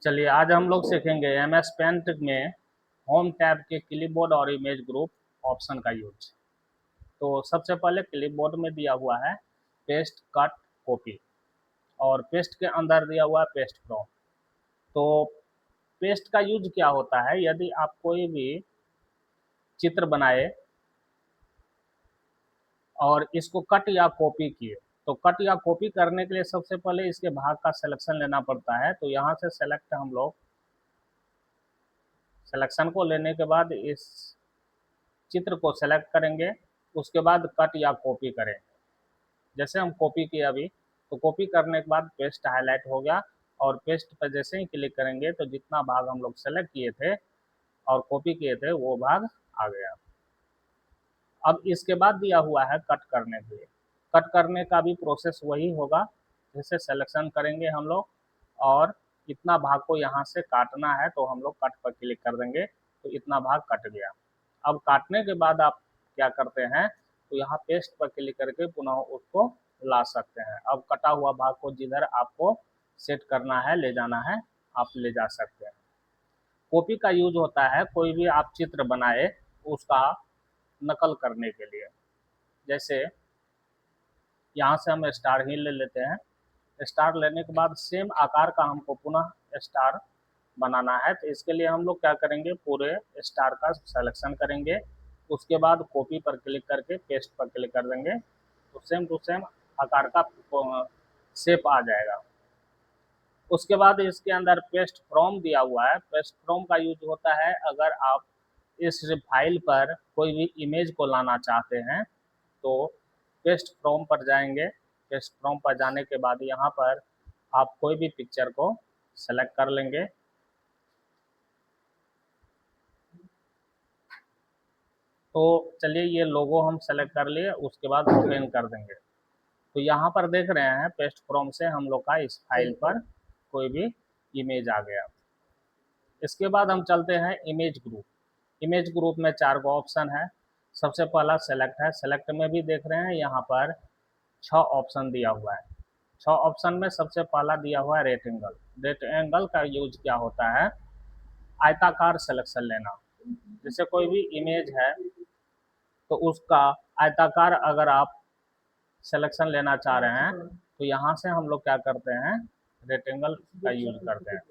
चलिए आज हम लोग सीखेंगे MS पेंट में होम टैब के क्लिपबोर्ड और इमेज ग्रुप ऑप्शन का यूज। तो सबसे पहले क्लिपबोर्ड में दिया हुआ है पेस्ट कट कॉपी और पेस्ट के अंदर दिया हुआ है पेस्ट फ्रॉम। तो पेस्ट का यूज क्या होता है, यदि आप कोई भी चित्र बनाए और इसको कट या कॉपी किए तो कट या कॉपी करने के लिए सबसे पहले इसके भाग का सिलेक्शन लेना पड़ता है। तो यहाँ से सेलेक्ट हम लोग सिलेक्शन को लेने के बाद इस चित्र को सेलेक्ट करेंगे, उसके बाद कट या कॉपी करेंगे। जैसे हम कॉपी किए अभी, तो कॉपी करने के बाद पेस्ट हाईलाइट हो गया और पेस्ट पर जैसे ही क्लिक करेंगे तो जितना भाग हम लोग सेलेक्ट किए थे और कॉपी किए थे वो भाग आ गया। अब इसके बाद दिया हुआ है कट करने के लिए। कट करने का भी प्रोसेस वही होगा, जैसे सिलेक्शन करेंगे हम लोग और इतना भाग को यहाँ से काटना है तो हम लोग कट पर क्लिक कर देंगे तो इतना भाग कट गया। अब काटने के बाद आप क्या करते हैं, तो यहाँ पेस्ट पर क्लिक करके पुनः उसको ला सकते हैं। अब कटा हुआ भाग को जिधर आपको सेट करना है, ले जाना है, आप ले जा सकते हैं। कॉपी का यूज होता है कोई भी आप चित्र बनाए उसका नकल करने के लिए। जैसे यहाँ से हम स्टार ही ले लेते हैं। स्टार लेने के बाद सेम आकार का हमको पुनः स्टार बनाना है, तो इसके लिए हम लोग क्या करेंगे, पूरे स्टार का सिलेक्शन करेंगे, उसके बाद कॉपी पर क्लिक करके पेस्ट पर क्लिक कर देंगे तो सेम टू सेम आकार का शेप आ जाएगा। उसके बाद इसके अंदर पेस्ट फ्रॉम दिया हुआ है। पेस्ट फ्रॉम का यूज होता है अगर आप इस फाइल पर कोई भी इमेज को लाना चाहते हैं तो पेस्ट फ्रॉम पर जाएंगे। पेस्ट फ्रॉम पर जाने के बाद यहाँ पर आप कोई भी पिक्चर को सेलेक्ट कर लेंगे। तो चलिए ये लोगो हम सेलेक्ट कर लिए, उसके बाद ओपन कर देंगे। तो यहाँ पर देख रहे हैं पेस्ट फ्रॉम से हम लोग का इस फाइल पर कोई भी इमेज आ गया। इसके बाद हम चलते हैं इमेज ग्रुप। इमेज ग्रुप में 4 गो ऑप्शन है। सबसे पहला सेलेक्ट है। सेलेक्ट में भी देख रहे हैं यहाँ पर 6 ऑप्शन दिया हुआ है। 6 ऑप्शन में सबसे पहला दिया हुआ है रेक्टेंगल। रेक्टेंगल का यूज क्या होता है, आयताकार सिलेक्शन लेना। जैसे कोई भी इमेज है तो उसका आयताकार अगर आप सिलेक्शन लेना चाह रहे हैं तो यहाँ से हम लोग क्या करते हैं, रेक्टेंगल का यूज करते हैं।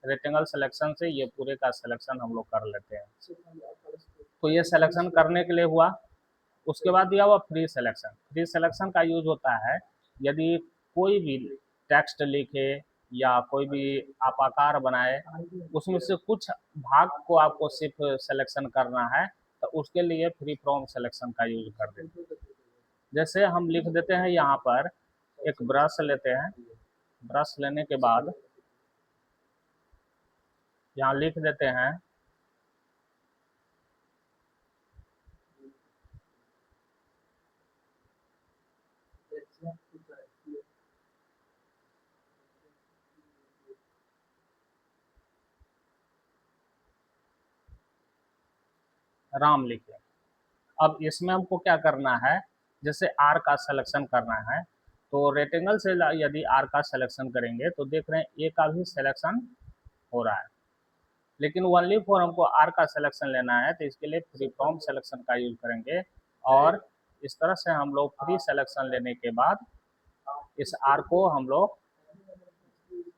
रेक्टेंगल सिलेक्शन से ये पूरे का सिलेक्शन हम लोग कर लेते हैं। तो ये सिलेक्शन करने के लिए हुआ। उसके बाद दिया हुआ फ्री सिलेक्शन। फ्री सिलेक्शन का यूज होता है यदि कोई भी टेक्स्ट लिखे या कोई भी आप आकार बनाए, उसमें से कुछ भाग को आपको सिर्फ सिलेक्शन करना है तो उसके लिए फ्री फ्रॉम सिलेक्शन का यूज कर देते हैं। जैसे हम लिख देते हैं यहाँ पर, एक ब्रश लेते हैं। ब्रश लेने के बाद यहाँ लिख देते हैं राम लिखे। अब इसमें हमको क्या करना है, जैसे आर का सिलेक्शन करना है तो रेक्टेंगल से यदि आर का सिलेक्शन करेंगे तो देख रहे हैं ए का भी सिलेक्शन हो रहा है, लेकिन ओनली फॉर हमको आर का सिलेक्शन लेना है तो इसके लिए फ्री फॉर्म सिलेक्शन का यूज करेंगे। और इस तरह से हम लोग फ्री सिलेक्शन लेने के बाद इस आर को हम लोग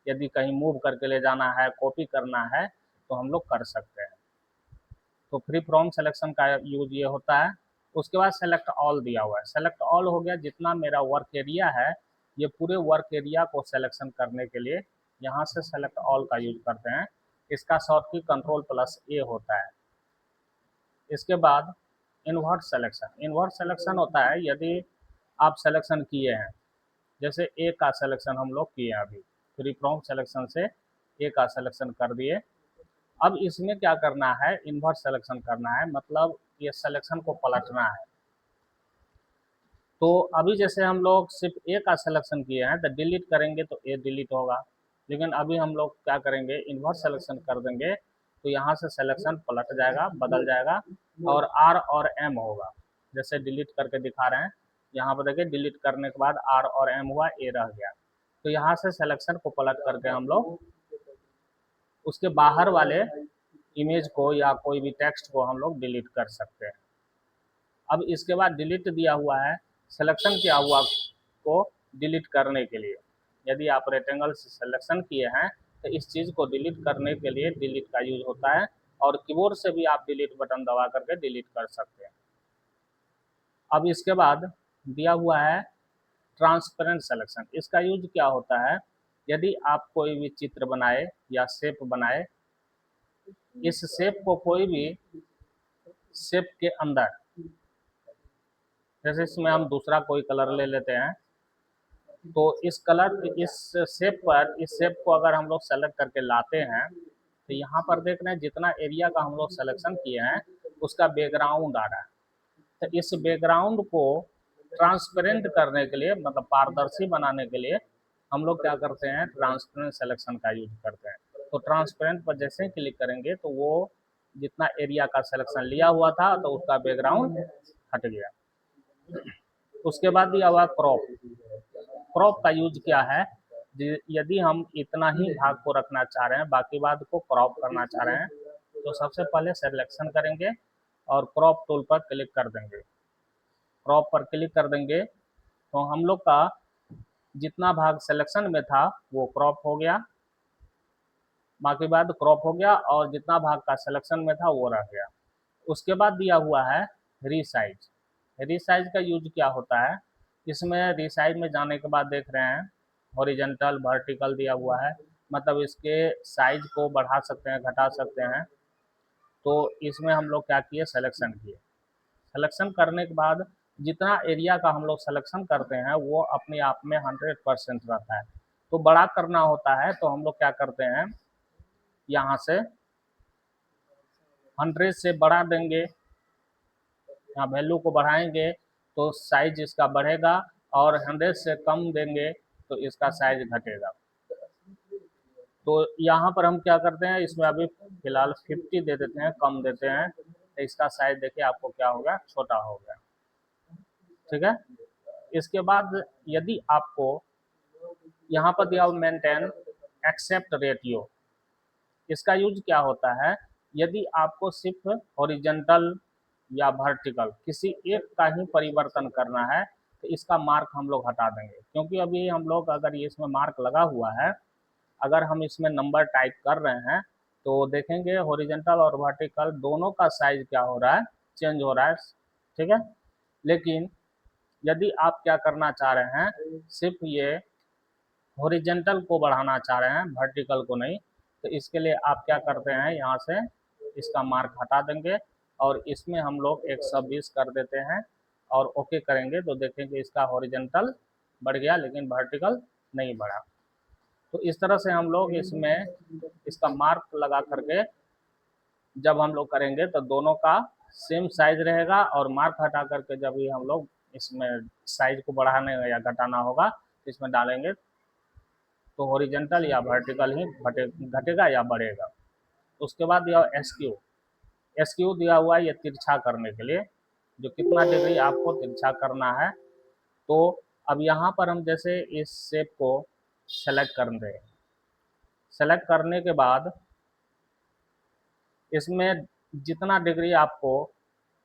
यदि कहीं मूव करके ले जाना है, कॉपी करना है तो हम लोग कर सकते हैं। तो फ्री फ्रॉम सिलेक्शन का यूज ये होता है। उसके बाद सेलेक्ट ऑल दिया हुआ है। सेलेक्ट ऑल हो गया, जितना मेरा वर्क एरिया है ये पूरे वर्क एरिया को सिलेक्शन करने के लिए यहाँ से सेलेक्ट ऑल का यूज करते हैं। इसका शॉर्ट की कंट्रोल+A होता है। इसके बाद इन्वर्ट सिलेक्शन। इन्वर्ट सिलेक्शन होता है यदि आप सिलेक्शन किए हैं, जैसे ए का सिलेक्शन हम लोग किए हैं अभी, फ्री फ्रॉम सिलेक्शन से ए का सिलेक्शन कर दिए। अब इसमें क्या करना है, इन्वर्ट सिलेक्शन करना है, मतलब ये सिलेक्शन को पलटना है। तो अभी जैसे हम लोग सिर्फ ए का सिलेक्शन किए हैं तो डिलीट करेंगे तो ए डिलीट होगा, लेकिन अभी हम लोग क्या करेंगे, इन्वर्ट सिलेक्शन कर देंगे तो यहाँ से सिलेक्शन पलट जाएगा, बदल जाएगा और आर और एम होगा। जैसे डिलीट करके दिखा रहे हैं, यहाँ पर देखिए डिलीट करने के बाद आर और एम हुआ, ए रह गया। तो यहाँ से सिलेक्शन को पलट करके हम लोग उसके बाहर वाले इमेज को या कोई भी टेक्स्ट को हम लोग डिलीट कर सकते हैं। अब इसके बाद डिलीट दिया हुआ है सिलेक्शन किया हुआ को डिलीट करने के लिए। यदि आप रेक्टेंगल से सिलेक्शन किए हैं तो इस चीज़ को डिलीट करने के लिए डिलीट का यूज होता है, और कीबोर्ड से भी आप डिलीट बटन दबा करके डिलीट कर सकते हैं। अब इसके बाद दिया हुआ है ट्रांसपेरेंट सिलेक्शन। इसका यूज क्या होता है, यदि आप कोई भी चित्र बनाए या शेप बनाए, इस शेप को कोई भी शेप के अंदर, जैसे इसमें हम दूसरा कोई कलर ले लेते हैं, तो इस शेप को अगर हम लोग सेलेक्ट करके लाते हैं तो यहाँ पर देख रहे हैं जितना एरिया का हम लोग सिलेक्शन किए हैं उसका बैकग्राउंड आ रहा है। तो इस बैकग्राउंड को ट्रांसपेरेंट करने के लिए, मतलब पारदर्शी बनाने के लिए, हम लोग क्या करते हैं, ट्रांसपेरेंट सिलेक्शन का यूज करते हैं। तो ट्रांसपेरेंट पर जैसे ही क्लिक करेंगे तो वो जितना एरिया का सिलेक्शन लिया हुआ था तो उसका बैकग्राउंड हट गया। उसके बाद दिया हुआ क्रॉप। क्रॉप का यूज क्या है, यदि हम इतना ही भाग को रखना चाह रहे हैं, बाकी भाग को क्रॉप करना चाह रहे हैं, तो सबसे पहले सिलेक्शन करेंगे और क्रॉप टूल पर क्लिक कर देंगे। क्रॉप पर क्लिक कर देंगे तो हम लोग का जितना भाग सिलेक्शन में था वो क्रॉप हो गया, बाकी बाद क्रॉप हो गया, और जितना भाग का सिलेक्शन में था वो रह गया। उसके बाद दिया हुआ है रीसाइज। रीसाइज का यूज क्या होता है, इसमें रीसाइज में जाने के बाद देख रहे हैं हॉरिजेंटल वर्टिकल दिया हुआ है, मतलब इसके साइज को बढ़ा सकते हैं, घटा सकते हैं। तो इसमें हम लोग क्या किए, सिलेक्शन किए। सिलेक्शन करने के बाद जितना एरिया का हम लोग सिलेक्शन करते हैं वो अपने आप में 100% रहता है। तो बड़ा करना होता है तो हम लोग क्या करते हैं, यहाँ से 100 से बढ़ा देंगे, यहाँ वैल्यू को बढ़ाएंगे तो साइज इसका बढ़ेगा, और 100 से कम देंगे तो इसका साइज घटेगा। तो यहाँ पर हम क्या करते हैं, इसमें अभी फिलहाल 50 दे देते हैं, कम देते हैं, तो इसका साइज देखिए आपको क्या हो गया, छोटा हो गया। ठीक है। इसके बाद यदि आपको यहाँ पर दिया मेंटेन एक्सेप्ट रेटियो, इसका यूज क्या होता है, यदि आपको सिर्फ हॉरिजेंटल या वर्टिकल किसी एक का ही परिवर्तन करना है तो इसका मार्क हम लोग हटा देंगे, क्योंकि अभी हम लोग अगर ये इसमें मार्क लगा हुआ है, अगर हम इसमें नंबर टाइप कर रहे हैं तो देखेंगे हॉरिजेंटल और वर्टिकल दोनों का साइज क्या हो रहा है, चेंज हो रहा है। ठीक है। लेकिन यदि आप क्या करना चाह रहे हैं, सिर्फ ये हॉरिजेंटल को बढ़ाना चाह रहे हैं, वर्टिकल को नहीं, तो इसके लिए आप क्या करते हैं, यहाँ से इसका मार्क हटा देंगे और इसमें हम लोग 120 कर देते हैं और ओके करेंगे तो देखेंगे इसका हॉरिजेंटल बढ़ गया लेकिन वर्टिकल नहीं बढ़ा। तो इस तरह से हम लोग इसमें इसका मार्क लगा करके जब हम लोग करेंगे तो दोनों का सेम साइज रहेगा, और मार्क हटा करके जब भी हम लोग इसमें साइज को बढ़ाने या घटाना होगा इसमें डालेंगे तो हॉरिजेंटल या वर्टिकल ही घटेगा या बढ़ेगा। उसके बाद यह एसक्यू। एसक्यू दिया हुआ है ये तिरछा करने के लिए, जो कितना डिग्री आपको तिरछा करना है। तो अब यहाँ पर हम जैसे इस शेप को सेलेक्ट कर दें, सेलेक्ट करने के बाद इसमें जितना डिग्री आपको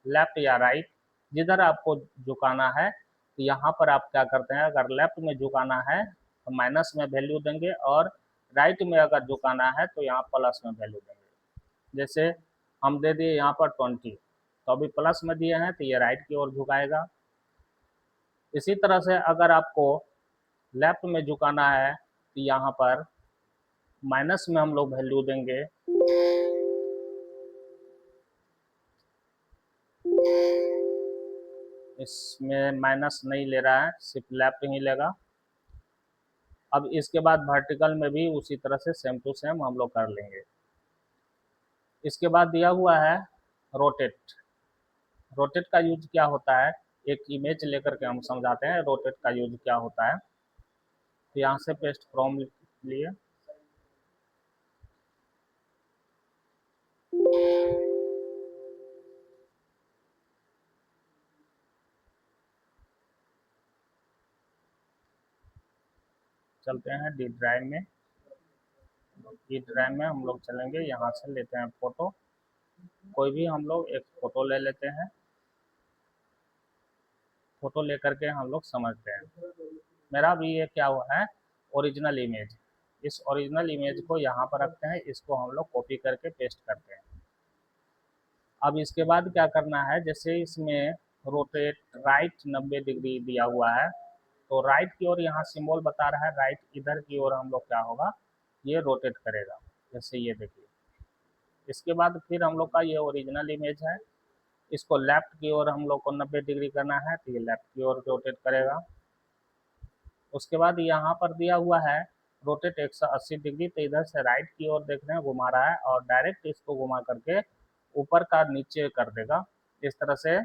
लेफ्ट या राइट जिधर आपको झुकाना है, तो यहाँ पर आप क्या करते हैं, अगर लेफ्ट में झुकाना है तो माइनस में वैल्यू देंगे, और राइट में अगर झुकाना है तो यहाँ प्लस में वैल्यू देंगे। जैसे हम दे दिए यहाँ पर 20, तो अभी प्लस में दिए हैं तो ये राइट की ओर झुकाएगा। इसी तरह से अगर आपको लेफ्ट में झुकाना है तो यहाँ पर माइनस में हम लोग वैल्यू देंगे। इसमें माइनस नहीं ले रहा है, सिर्फ लेफ्ट ही लेगा। अब इसके बाद वर्टिकल में भी उसी तरह से सेम टू सेम हम लोग कर लेंगे। इसके बाद दिया हुआ है रोटेट। रोटेट का यूज क्या होता है, एक इमेज लेकर के हम समझाते हैं रोटेट का यूज क्या होता है। तो यहाँ से पेस्ट फ्रॉम लिए, चलते हैं डी ड्राइव में। ई ड्राइव में हम लोग चलेंगे, यहाँ से लेते हैं फ़ोटो, कोई भी हम लोग एक फ़ोटो ले लेते हैं। फ़ोटो लेकर के हम लोग समझते हैं। मेरा भी ये क्या हुआ है, ओरिजिनल इमेज। इस ओरिजिनल इमेज को यहाँ पर रखते हैं, इसको हम लोग कॉपी करके पेस्ट करते हैं। अब इसके बाद क्या करना है, जैसे इसमें रोटेट राइट 90 डिग्री दिया हुआ है, तो राइट की ओर यहाँ सिंबल बता रहा है, राइट इधर की ओर हम लोग क्या होगा, ये रोटेट करेगा, जैसे ये देखिए। इसके बाद फिर हम लोग का ये ओरिजिनल इमेज है, इसको लेफ्ट की ओर हम लोग को 90 डिग्री करना है, तो ये लेफ्ट की ओर रोटेट करेगा। उसके बाद यहाँ पर दिया हुआ है रोटेट 180 डिग्री, तो इधर से राइट की ओर देख रहे हैं घुमा रहा है, और डायरेक्ट इसको घुमा करके ऊपर का नीचे कर देगा। इस तरह से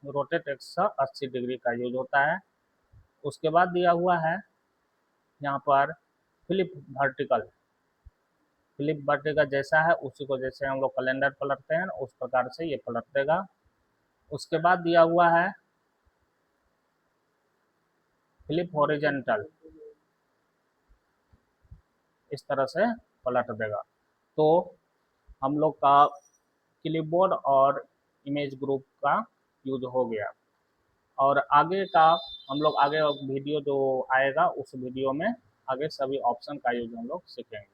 रोटेट 180 डिग्री का यूज होता है। उसके बाद दिया हुआ है यहाँ पर फ्लिप वर्टिकल। फ्लिप वर्टिकल जैसा है उसी को, जैसे हम लोग कैलेंडर पलटते हैं उस प्रकार से ये पलट देगा। उसके बाद दिया हुआ है फ्लिप हॉरिजेंटल, इस तरह से पलट देगा। तो हम लोग का क्लिपबोर्ड और इमेज ग्रुप का यूज हो गया। और आगे का हम लोग आगे वीडियो जो आएगा उस वीडियो में आगे सभी ऑप्शन का यूज हम लोग सीखेंगे।